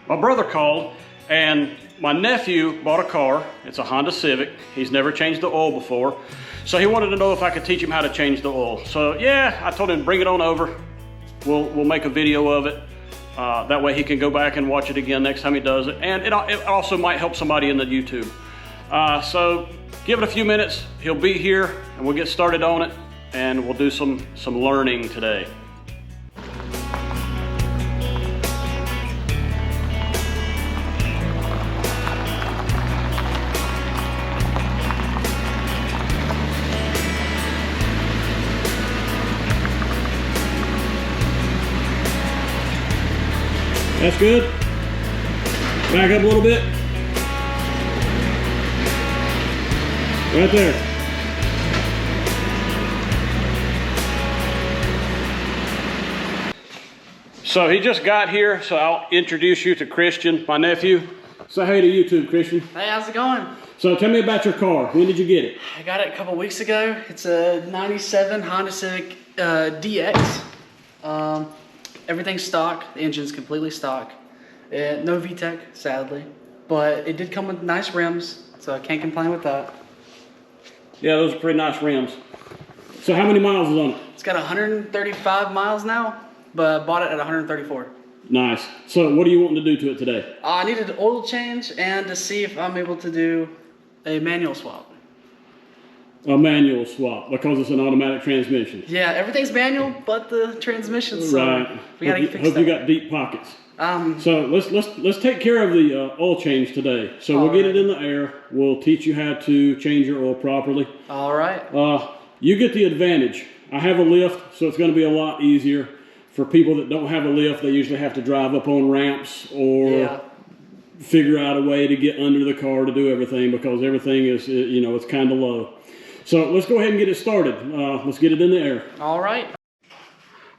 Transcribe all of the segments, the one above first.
My brother called and my nephew bought a car. It's a Honda Civic. He's never changed the oil before. So he wanted to know if I could teach him how to change the oil. So yeah, I told him bring it on over. We'll make a video of it. That way he can go back and watch it again next time he does it. And it also might help somebody in the YouTube. So give it a few minutes. He'll be here and we'll get started on it. And we'll do some learning today. That's good. Back up a little bit. Right there. So he just got here, so I'll introduce you to Christian, my nephew. Say hey to YouTube, Christian. Hey, how's it going? So tell me about your car. When did you get it? I got it a couple weeks ago. It's a 97 Honda Civic DX. Everything's stock. The engine's completely stock. No VTEC, sadly. But it did come with nice rims, so I can't complain with that. Yeah, those are pretty nice rims. So how many miles is on it? It's got 135 miles now, but I bought it at 134. Nice. So what do you want to do to it today? I needed an oil change and to see if I'm able to do a manual swap. A manual swap, because it's an automatic transmission. Yeah, everything's manual, but the transmission. So right. we gotta fix Hope that. you got deep pockets. So let's take care of the oil change today. So we'll get it in the air. We'll teach you how to change your oil properly. All right. You get the advantage. I have a lift, so it's going to be a lot easier. For people that don't have a lift, they usually have to drive up on ramps or figure out a way to get under the car to do everything, because everything is, it's kind of low. So let's go ahead and get it started. Let's get it in the air. All right.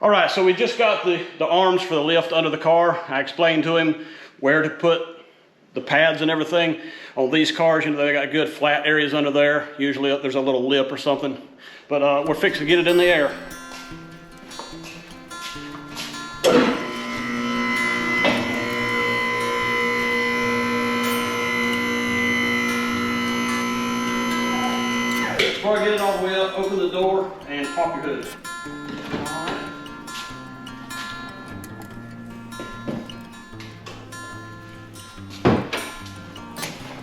All right, so we just got the arms for the lift under the car. I explained to him where to put the pads and everything. On these cars, they got good flat areas under there. Usually there's a little lip or something. But we're fixing to get it in the air. Before I get it all the way up, open the door and pop your hood.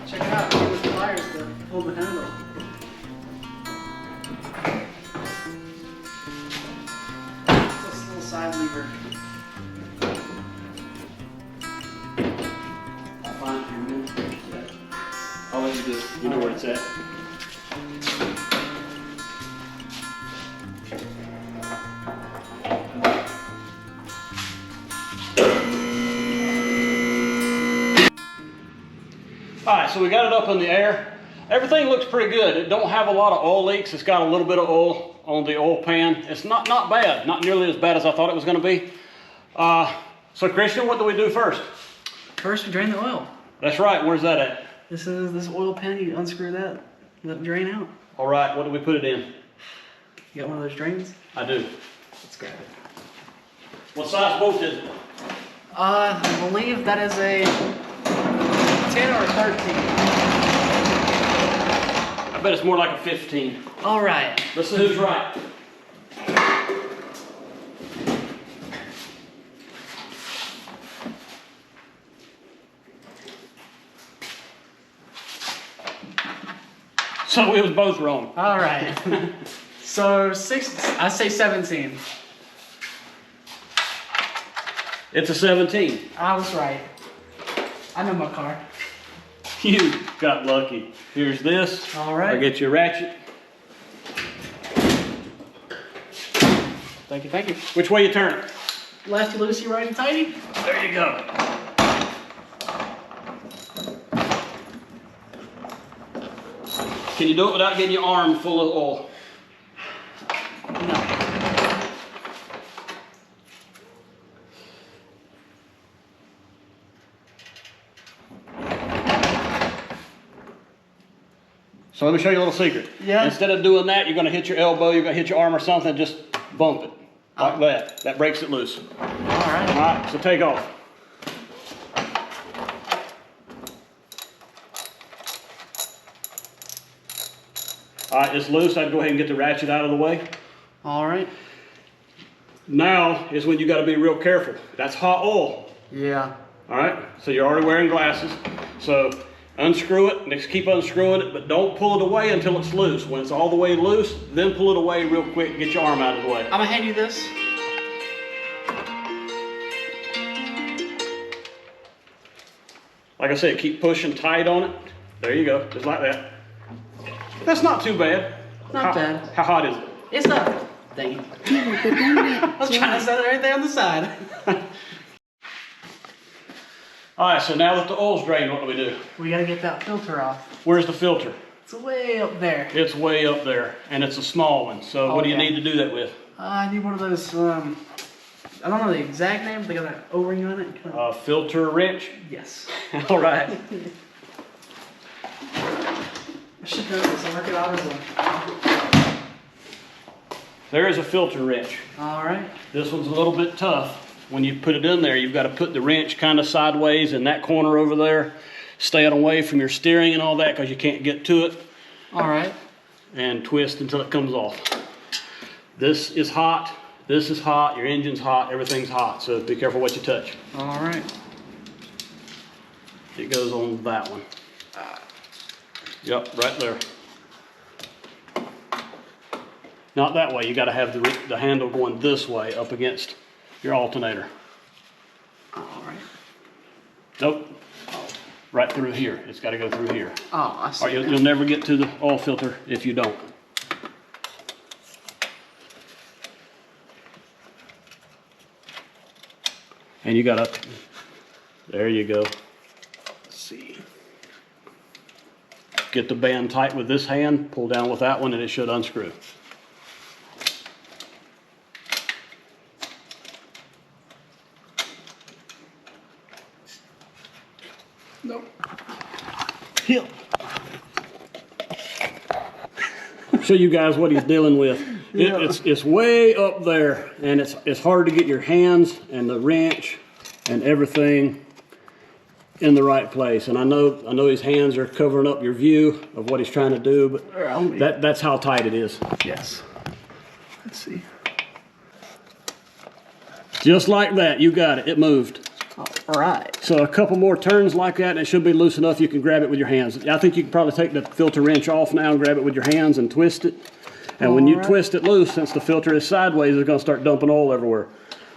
Check it out, use the pliers to pull the handle. It's this little side lever. I'll find it in a minute. I'll let you do it. You know where it's at. All right, so we got it up in the air. Everything looks pretty good. It don't have a lot of oil leaks. It's got a little bit of oil on the oil pan. It's not bad, not nearly as bad as I thought it was going to be. So Christian, what do we do first? First, we drain the oil. That's right. Where's that at? This is this oil pan. You unscrew that, let it drain out. All right. What do we put it in? You got one of those drains? I do. Let's grab it. What size bolt is it? I believe that is a 10 or a 13. I bet it's more like a 15. All right. Let's see who's right. So we was both wrong. All right. So I say 17. It's a 17. I was right. I know my car. You got lucky. Here's this. All right. I'll get you a ratchet. Thank you, thank you. Which way you turn it? Lefty loosey, righty tighty. There you go. Can you do it without getting your arm full of oil? No. So let me show you a little secret. Yeah. Instead of doing that, you're going to hit your elbow, you're going to hit your arm or something, just bump it. Like that. That breaks it loose. All right. All right, so take off. All right, it's loose. I'd go ahead and get the ratchet out of the way. All right. Now is when you got to be real careful. That's hot oil. Yeah. All right, so you're already wearing glasses. So unscrew it, and just keep unscrewing it, but don't pull it away until it's loose. When it's all the way loose, then pull it away real quick and get your arm out of the way. I'm gonna hand you this. Like I said, keep pushing tight on it. There you go, just like that. That's not too bad. Not bad. How hot is it? It's not. Dang it. I was trying to set it right there on the side. All right, so now that the oil's drained, what do? We gotta get that filter off. Where's the filter? It's way up there. It's way up there, and it's a small one. So what do you need to do that with? I need one of those, I don't know the exact name, but they got that O-ring on it. Filter wrench? Yes. All right. I should know this. I'll work it out as well. There is a filter wrench. All right. This one's a little bit tough. When you put it in there, you've got to put the wrench kind of sideways in that corner over there, staying away from your steering and all that because you can't get to it. All right. And twist until it comes off. This is hot. This is hot. Your engine's hot. Everything's hot. So be careful what you touch. All right. It goes on that one. Yep, right there. Not that way. You got to have the handle going this way up against your alternator. All right. Nope. Right through here. It's got to go through here. Oh, I see. Or you'll never get to the oil filter if you don't. And you got to, there you go. Let's see. Get the band tight with this hand, pull down with that one, and it should unscrew. Nope. Hip. Show you guys what he's dealing with. It's way up there, and it's hard to get your hands and the wrench and everything in the right place. And I know his hands are covering up your view of what he's trying to do, but that's how tight it is. Yes. Let's see. Just like that, you got it. It moved. All right. So a couple more turns like that, and it should be loose enough you can grab it with your hands. I think you can probably take the filter wrench off now and grab it with your hands and twist it. And when you twist it loose, since the filter is sideways, it's going to start dumping oil everywhere.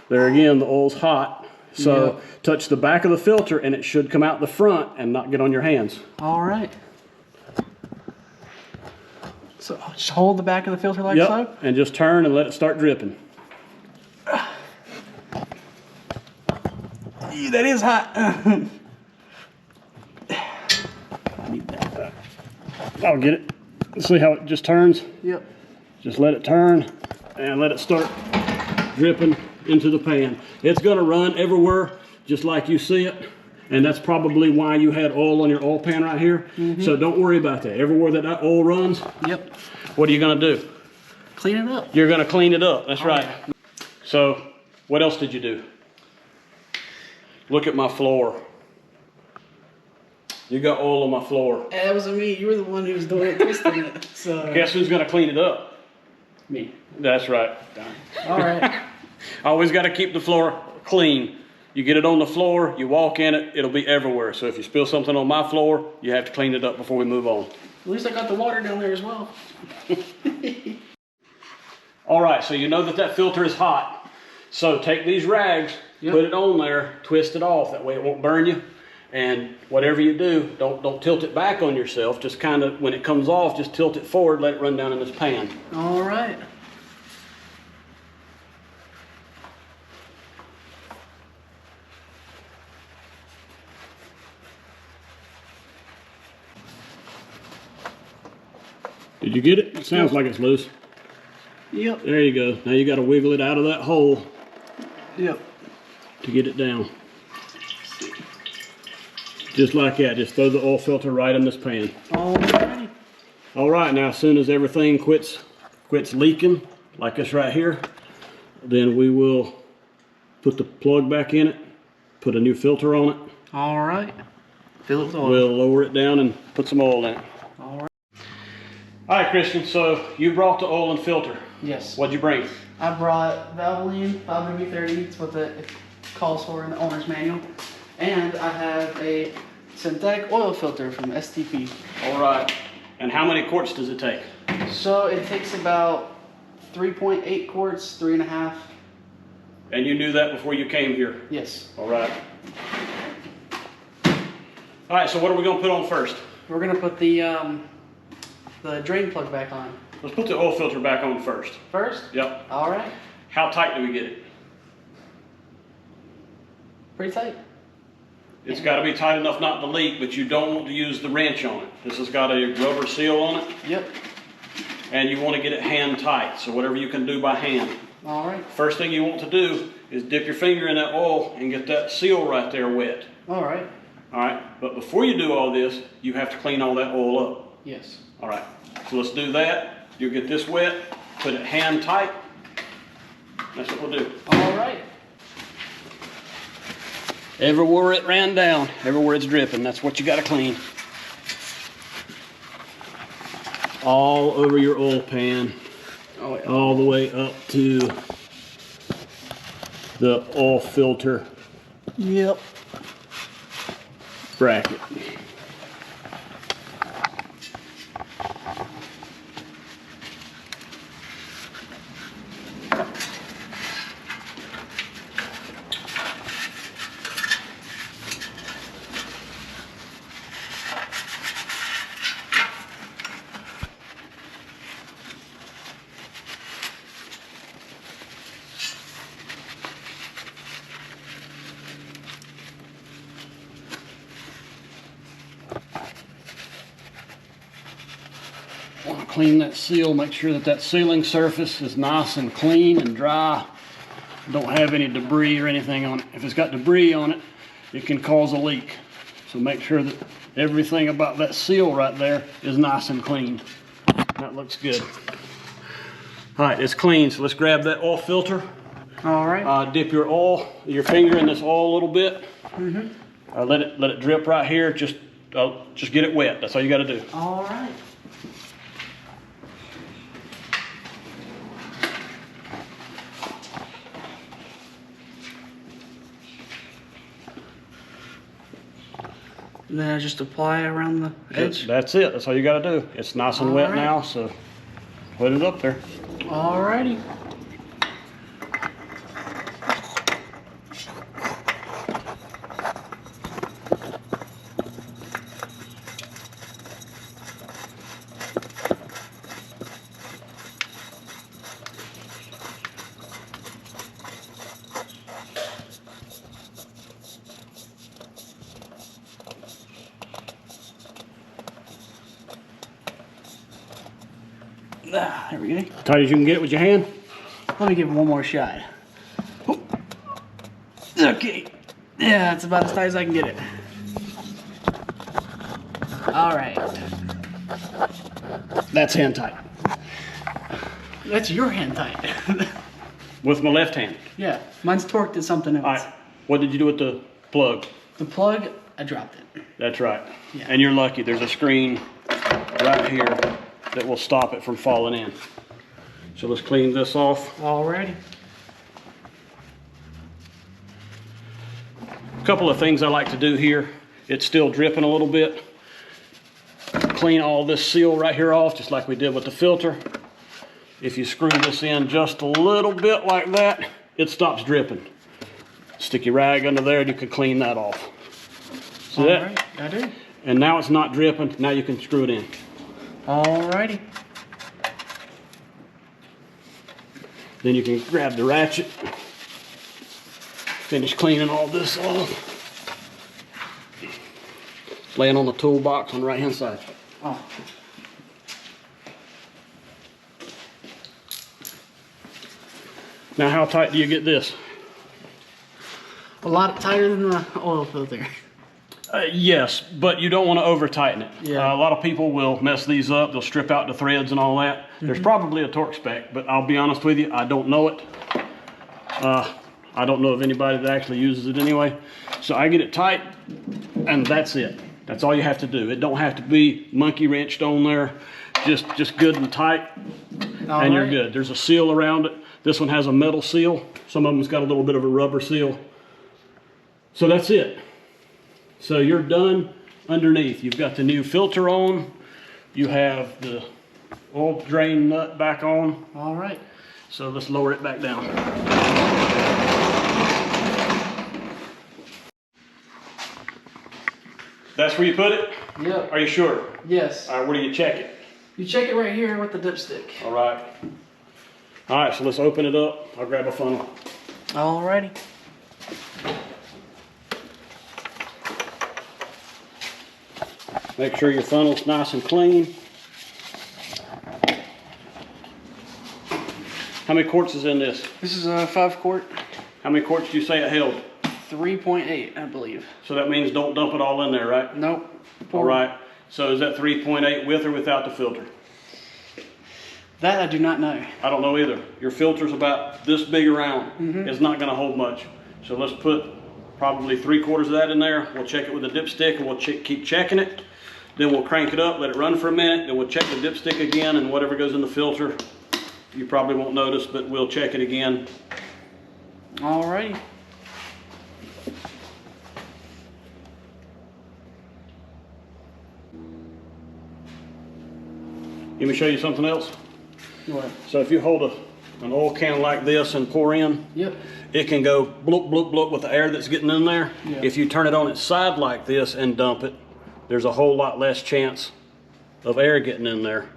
There again, the oil's hot. So touch the back of the filter, and it should come out the front and not get on your hands. All right. So just hold the back of the filter like so? Yep, and just turn and let it start dripping. That is hot. I need that. I'll get it. See how it just turns? Yep. Just let it turn and let it start dripping into the pan. It's going to run everywhere just like you see it, and that's probably why you had oil on your oil pan right here. So don't worry about that. Everywhere that oil runs, what are you going to do? Clean it up. You're going to clean it up. That's right. So what else did you do? Look at my floor. You got oil on my floor. That wasn't me. You were the one who was doing it, twisting it. So guess who's going to clean it up? me. That's right. All right. Always got to keep the floor clean. You get it on the floor, you walk in it, it'll be everywhere. So if you spill something on my floor, you have to clean it up before we move on. At least I got the water down there as well. All right, so you know that filter is hot. So take these rags, put it on there, twist it off. That way it won't burn you. And whatever you do, don't tilt it back on yourself. Just kind of, when it comes off, just tilt it forward, let it run down in this pan. All right. Did you get it? It sounds like it's loose. Yep. There you go. Now you got to wiggle it out of that hole. Yep. To get it down. Just like that. Just throw the oil filter right in this pan. Alrighty. All right. Now, as soon as everything quits leaking, like this right here, then we will put the plug back in it, put a new filter on it. All right. Fill it with oil. We'll lower it down and put some oil in it. All right. All right, Christian, so you brought the oil and filter. Yes. What'd you bring? I brought Valvoline 5WD-30. It's what it calls for in the owner's manual. And I have a synthetic oil filter from STP. All right. And how many quarts does it take? So it takes about 3.8 quarts, 3.5. And you knew that before you came here? Yes. All right. All right, so what are we going to put on first? We're going to put the drain plug back on. Let's put the oil filter back on first. First? Yep. All right. How tight do we get it? Pretty tight. It's got to be tight enough not to leak, but you don't want to use the wrench on it. This has got a rubber seal on it. Yep. And you want to get it hand tight, so whatever you can do by hand. All right. First thing you want to do is dip your finger in that oil and get that seal right there wet. All right. All right, but before you do all this, you have to clean all that oil up. Yes. All right, so let's do that. You'll get this wet, put it hand tight. That's what we'll do. All right. Everywhere it ran down, everywhere it's dripping, that's what you got to clean. All over your oil pan, all the way up to the oil filter. Yep. Bracket. Want to clean that seal, make sure that that sealing surface is nice and clean and dry. Don't have any debris or anything on it. If it's got debris on it, it can cause a leak. So make sure that everything about that seal right there is nice and clean. That looks good. All right, it's clean, so let's grab that oil filter. All right. Dip your finger in this oil a little bit. Let it drip right here. Just get it wet. That's all you got to do. All right. And then I just apply around the edge. That's it. That's all you got to do. It's nice and wet now, so put it up there. Alrighty. There we go. Tight as you can get it with your hand. Let me give it one more shot. Okay. Yeah, it's about as tight as I can get it. All right. That's hand tight. That's your hand tight. With my left hand. Yeah, mine's torqued to something else. All right. What did you do with the plug? The plug, I dropped it. That's right. Yeah. And you're lucky. There's a screen right here that will stop it from falling in. So let's clean this off. Alrighty. A couple of things I like to do here. It's still dripping a little bit. Clean all this seal right here off, just like we did with the filter. If you screw this in just a little bit like that, it stops dripping. Stick your rag under there and you can clean that off. See that? Alright, I do. And now it's not dripping. Now you can screw it in. Alrighty. Then you can grab the ratchet. Finish cleaning all this off. It's laying on the toolbox on the right hand side. Oh. Now how tight do you get this? A lot tighter than the oil filter. Yes, but you don't want to over tighten it. Yeah. A lot of people will mess these up. They'll strip out the threads and all that. There's probably a torque spec, but I'll be honest with you, I don't know it. I don't know of anybody that actually uses it anyway. So I get it tight, and that's it. That's all you have to do. It don't have to be monkey wrenched on there. just good and tight, and you're good. There's a seal around it. This one has a metal seal. Some of them's got a little bit of a rubber seal. So that's it. So you're done underneath. You've got the new filter on. You have the oil drain nut back on. All right. So let's lower it back down. That's where you put it? Yep. Are you sure? Yes. All right, where do you check it? You check it right here with the dipstick. All right. All right, so let's open it up. I'll grab a funnel. Alrighty. Make sure your funnel's nice and clean. How many quarts is in this? This is a 5 quart. How many quarts do you say it held? 3.8, I believe. So that means don't dump it all in there, right? Nope. All right. So is that 3.8 with or without the filter? That I do not know. I don't know either. Your filter's about this big around. It's not going to hold much. So let's put probably 3/4 of that in there. We'll check it with a dipstick and we'll keep checking it. Then we'll crank it up, let it run for a minute. Then we'll check the dipstick again, and whatever goes in the filter, you probably won't notice, but we'll check it again. Alrighty. Let me show you something else. What? So if you hold an oil can like this and pour in, Yep. it can go bloop, bloop, bloop with the air that's getting in there. Yeah. If you turn it on its side like this and dump it, there's a whole lot less chance of air getting in there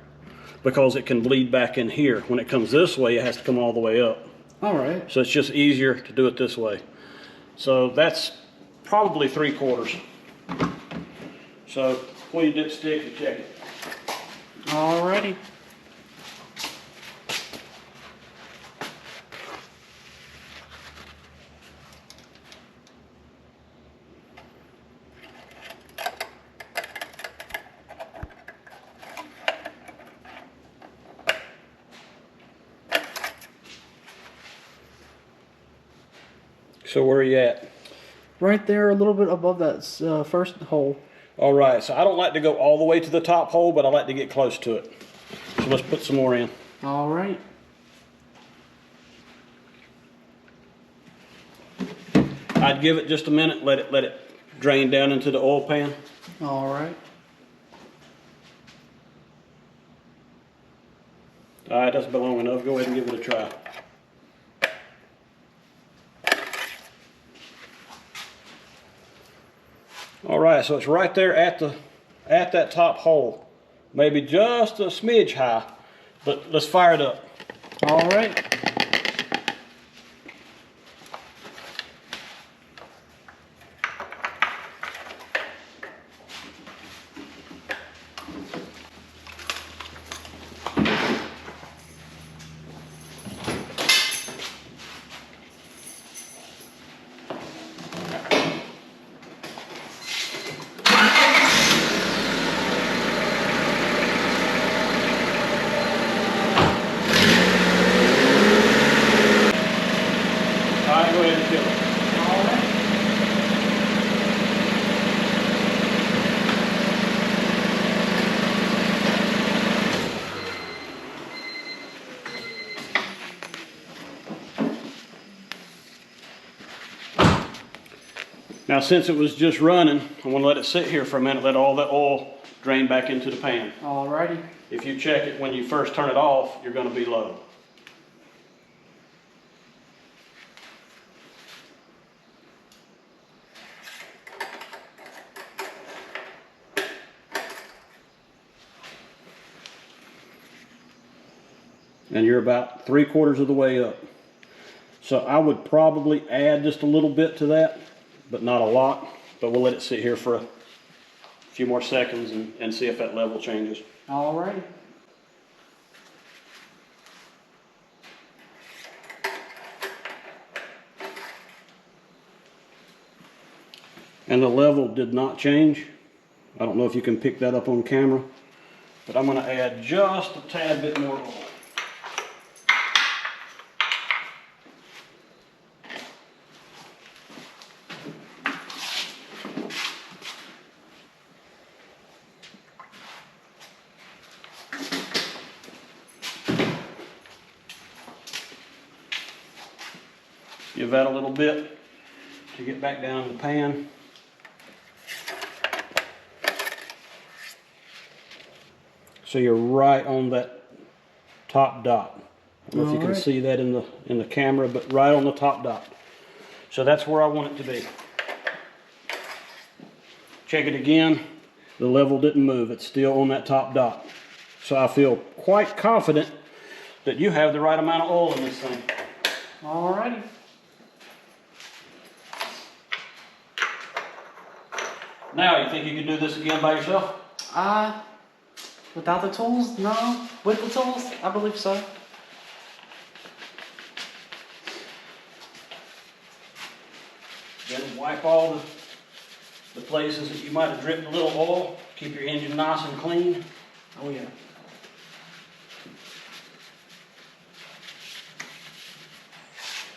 because it can bleed back in here. When it comes this way, it has to come all the way up. Alright. So it's just easier to do it this way. So that's probably 3/4. So pull your dipstick and check it. Alrighty. So where are you at? Right there, a little bit above that first hole. All right, so I don't like to go all the way to the top hole, but I like to get close to it. So let's put some more in. Alright. I'd give it just a minute, let it drain down into the oil pan. Alright. All right, that's about long enough. Go ahead and give it a try. All right, so it's right there at that top hole. Maybe just a smidge high, but let's fire it up. Alright. All right, go ahead and fill it. Now, since it was just running, I want to let it sit here for a minute, let all that oil drain back into the pan. Alrighty. If you check it when you first turn it off, you're going to be low. And you're about 3/4 of the way up. So I would probably add just a little bit to that, but not a lot. But we'll let it sit here for a few more seconds and see if that level changes. Alrighty. And the level did not change. I don't know if you can pick that up on camera, but I'm going to add just a tad bit more oil. Give that a little bit to get back down in the pan. So you're right on that top dot. I don't know if you can see that in the camera, but right on the top dot. So that's where I want it to be. Check it again. The level didn't move. It's still on that top dot. So I feel quite confident that you have the right amount of oil in this thing. Alrighty. Now, you think you can do this again by yourself? Without the tools? No. With the tools? I believe so. Then wipe all the places that you might have dripped a little oil. Keep your engine nice and clean. Oh yeah.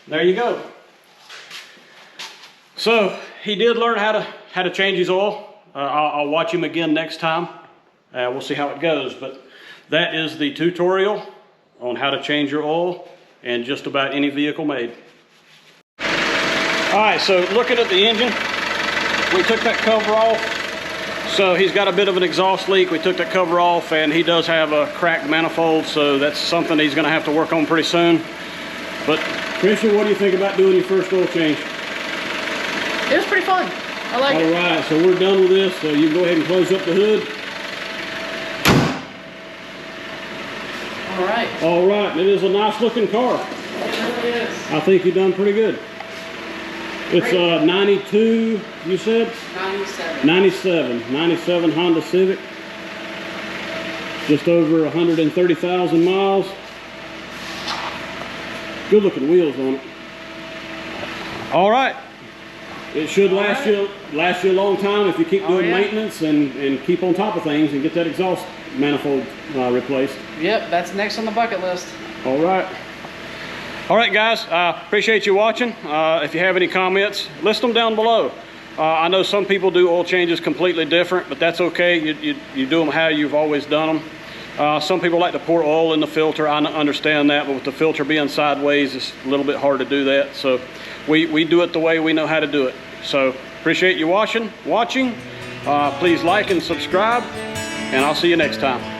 There you go. So he did learn how to change his oil. I'll watch him again next time. We'll see how it goes. But that is the tutorial on how to change your oil in just about any vehicle made. All right, so looking at the engine, we took that cover off. So he's got a bit of an exhaust leak. We took that cover off, and he does have a cracked manifold, so that's something he's going to have to work on pretty soon. But Christian, what do you think about doing your first oil change? It was pretty fun. I like it. All right, so we're done with this. So you can go ahead and close up the hood. All right. All right, it is a nice looking car. It really is. I think you've done pretty good. It's 92, you said? 97. 97 Honda Civic. Just over 130,000 miles. Good looking wheels on it. All right. It should last you a long time if you keep doing maintenance and keep on top of things and get that exhaust manifold replaced. Yep, that's next on the bucket list. All right. All right, guys, I appreciate you watching. If you have any comments, list them down below. I know some people do oil changes completely different, but that's okay. You do them how you've always done them. Some people like to pour oil in the filter. I understand that, but with the filter being sideways, it's a little bit hard to do that. So we do it the way we know how to do it. So appreciate you watching. Please like and subscribe, and I'll see you next time.